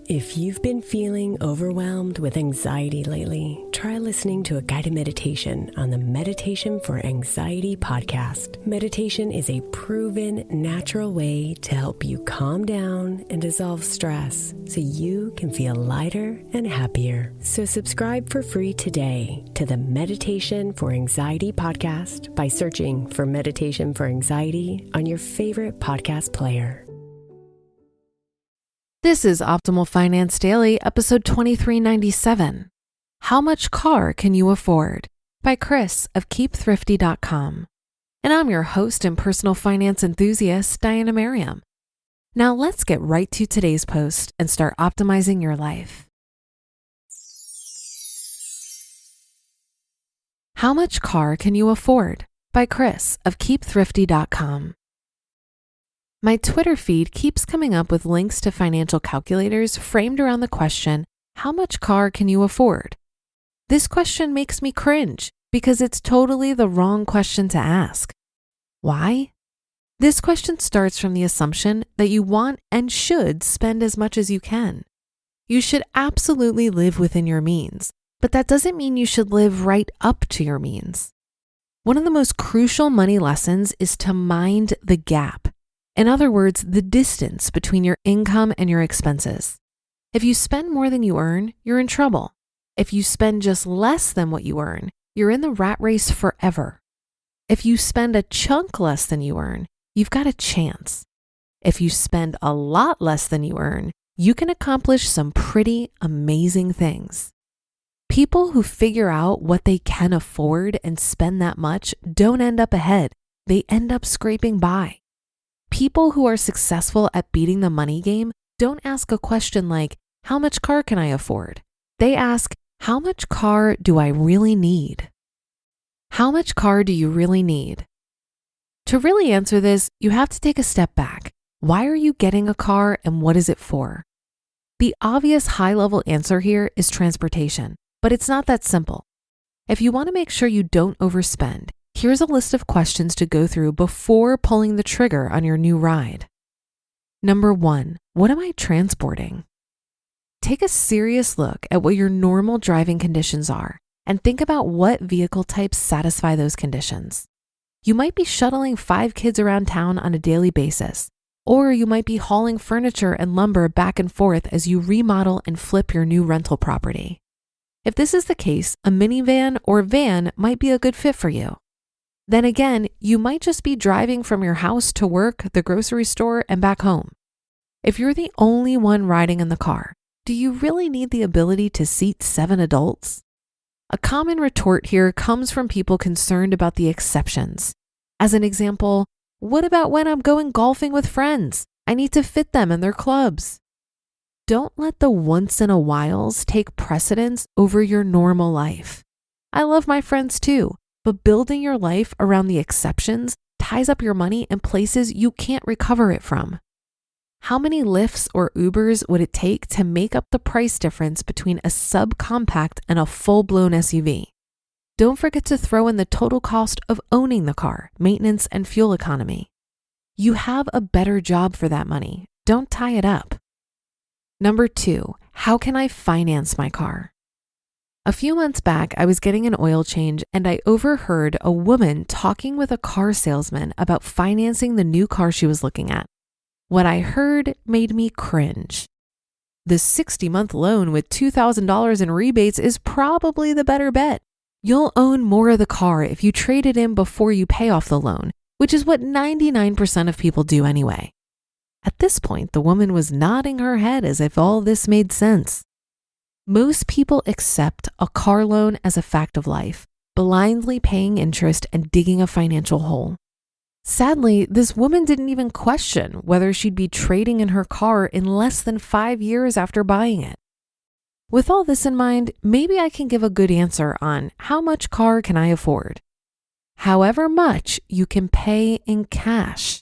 If you've been feeling overwhelmed with anxiety lately, try listening to a guided meditation on the Meditation for Anxiety podcast. Meditation is a proven, natural way to help you calm down and dissolve stress so you can feel lighter and happier. So subscribe for free today to the Meditation for Anxiety podcast by searching for Meditation for Anxiety on your favorite podcast player. This is Optimal Finance Daily, episode 2397. How Much Car Can You Afford? By Chris of KeepThrifty.com. And I'm your host and personal finance enthusiast, Diana Merriam. Now let's get right to today's post and start optimizing your life. How Much Car Can You Afford? By Chris of KeepThrifty.com. My Twitter feed keeps coming up with links to financial calculators framed around the question, how much car can you afford? This question makes me cringe because it's totally the wrong question to ask. Why? This question starts from the assumption that you want and should spend as much as you can. You should absolutely live within your means, but that doesn't mean you should live right up to your means. One of the most crucial money lessons is to mind the gap. In other words, the distance between your income and your expenses. If you spend more than you earn, you're in trouble. If you spend just less than what you earn, you're in the rat race forever. If you spend a chunk less than you earn, you've got a chance. If you spend a lot less than you earn, you can accomplish some pretty amazing things. People who figure out what they can afford and spend that much don't end up ahead. They end up scraping by. People who are successful at beating the money game don't ask a question like, how much car can I afford? They ask, how much car do I really need? How much car do you really need? To really answer this, you have to take a step back. Why are you getting a car and what is it for? The obvious high-level answer here is transportation, but it's not that simple. If you want to make sure you don't overspend, here's a list of questions to go through before pulling the trigger on your new ride. Number 1, what am I transporting? Take a serious look at what your normal driving conditions are and think about what vehicle types satisfy those conditions. You might be shuttling 5 kids around town on a daily basis, or you might be hauling furniture and lumber back and forth as you remodel and flip your new rental property. If this is the case, a minivan or van might be a good fit for you. Then again, you might just be driving from your house to work, the grocery store, and back home. If you're the only one riding in the car, do you really need the ability to seat 7 adults? A common retort here comes from people concerned about the exceptions. As an example, what about when I'm going golfing with friends? I need to fit them in their clubs. Don't let the once in a whiles take precedence over your normal life. I love my friends too. But building your life around the exceptions ties up your money in places you can't recover it from. How many Lyfts or Ubers would it take to make up the price difference between a subcompact and a full-blown SUV? Don't forget to throw in the total cost of owning the car, maintenance, and fuel economy. You have a better job for that money. Don't tie it up. Number 2, how can I finance my car? A few months back, I was getting an oil change and I overheard a woman talking with a car salesman about financing the new car she was looking at. What I heard made me cringe. The 60-month loan with $2,000 in rebates is probably the better bet. You'll own more of the car if you trade it in before you pay off the loan, which is what 99% of people do anyway. At this point, the woman was nodding her head as if all this made sense. Most people accept a car loan as a fact of life, blindly paying interest and digging a financial hole. Sadly, this woman didn't even question whether she'd be trading in her car in less than 5 years after buying it. With all this in mind, maybe I can give a good answer on how much car can I afford? However much you can pay in cash.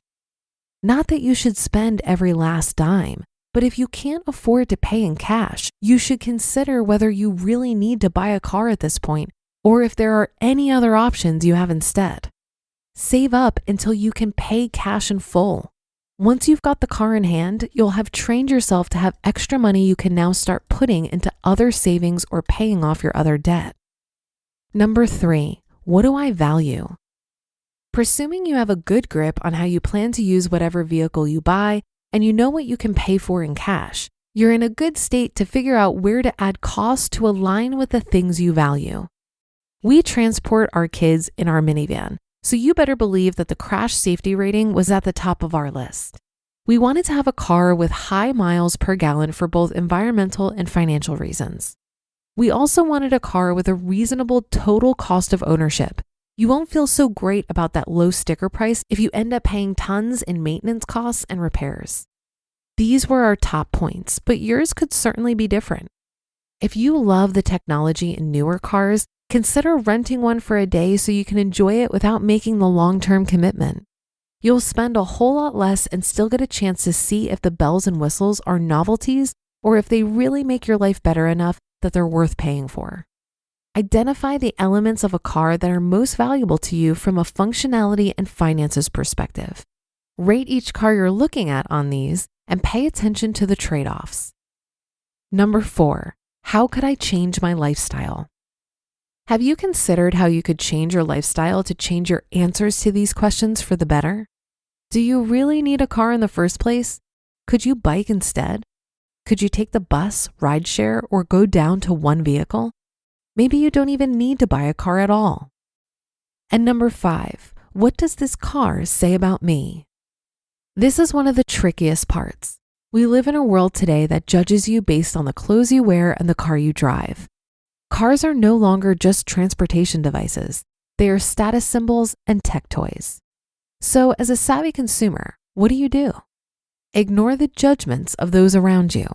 Not that you should spend every last dime, but if you can't afford to pay in cash, you should consider whether you really need to buy a car at this point, or if there are any other options you have instead. Save up until you can pay cash in full. Once you've got the car in hand, you'll have trained yourself to have extra money you can now start putting into other savings or paying off your other debt. Number 3, what do I value? Presuming you have a good grip on how you plan to use whatever vehicle you buy and you know what you can pay for in cash, you're in a good state to figure out where to add costs to align with the things you value. We transport our kids in our minivan, so you better believe that the crash safety rating was at the top of our list. We wanted to have a car with high miles per gallon for both environmental and financial reasons. We also wanted a car with a reasonable total cost of ownership. You won't feel so great about that low sticker price if you end up paying tons in maintenance costs and repairs. These were our top points, but yours could certainly be different. If you love the technology in newer cars, consider renting one for a day so you can enjoy it without making the long-term commitment. You'll spend a whole lot less and still get a chance to see if the bells and whistles are novelties or if they really make your life better enough that they're worth paying for. Identify the elements of a car that are most valuable to you from a functionality and finances perspective. Rate each car you're looking at on these and pay attention to the trade-offs. Number 4, how could I change my lifestyle? Have you considered how you could change your lifestyle to change your answers to these questions for the better? Do you really need a car in the first place? Could you bike instead? Could you take the bus, rideshare, or go down to one vehicle? Maybe you don't even need to buy a car at all. And number 5, what does this car say about me? This is one of the trickiest parts. We live in a world today that judges you based on the clothes you wear and the car you drive. Cars are no longer just transportation devices. They are status symbols and tech toys. So as a savvy consumer, what do? Ignore the judgments of those around you.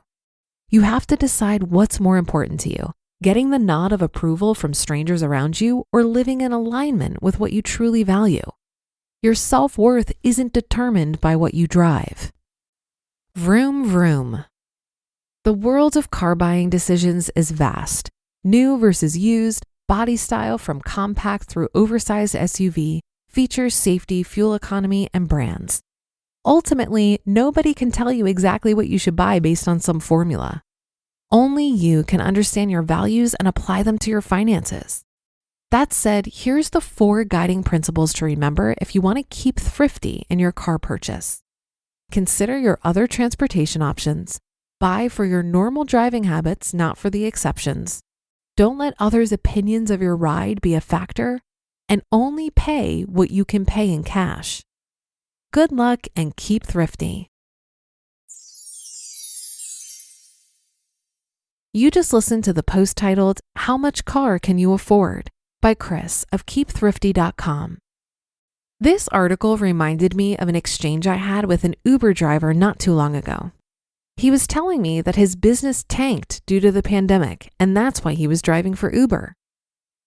You have to decide what's more important to you, getting the nod of approval from strangers around you or living in alignment with what you truly value. Your self-worth isn't determined by what you drive. Vroom, vroom. The world of car buying decisions is vast. New versus used, body style from compact through oversized SUV, features, safety, fuel economy, and brands. Ultimately, nobody can tell you exactly what you should buy based on some formula. Only you can understand your values and apply them to your finances. That said, here's the 4 guiding principles to remember if you want to keep thrifty in your car purchase. Consider your other transportation options. Buy for your normal driving habits, not for the exceptions. Don't let others' opinions of your ride be a factor, and only pay what you can pay in cash. Good luck and keep thrifty. You just listened to the post titled, How Much Car Can You Afford? By Chris of KeepThrifty.com. This article reminded me of an exchange I had with an Uber driver not too long ago. He was telling me that his business tanked due to the pandemic, and that's why he was driving for Uber.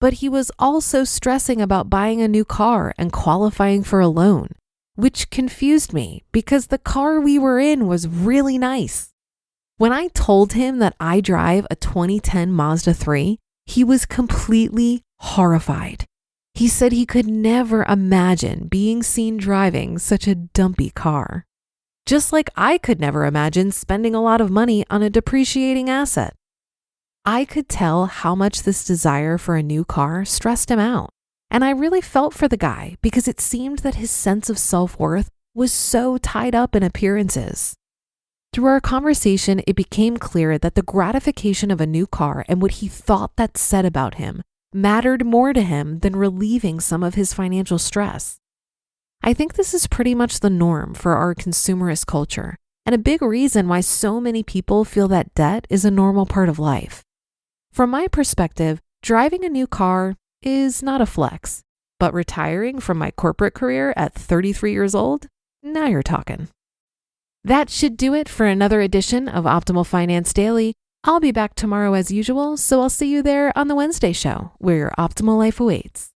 But he was also stressing about buying a new car and qualifying for a loan, which confused me because the car we were in was really nice. When I told him that I drive a 2010 Mazda 3, he was completely horrified. He said he could never imagine being seen driving such a dumpy car. Just like I could never imagine spending a lot of money on a depreciating asset. I could tell how much this desire for a new car stressed him out. And I really felt for the guy because it seemed that his sense of self-worth was so tied up in appearances. Through our conversation, it became clear that the gratification of a new car and what he thought that said about him mattered more to him than relieving some of his financial stress. I think this is pretty much the norm for our consumerist culture, and a big reason why so many people feel that debt is a normal part of life. From my perspective, driving a new car is not a flex, but retiring from my corporate career at 33 years old, now you're talking. That should do it for another edition of Optimal Finance Daily. I'll be back tomorrow as usual, so I'll see you there on the Wednesday show, where your optimal life awaits.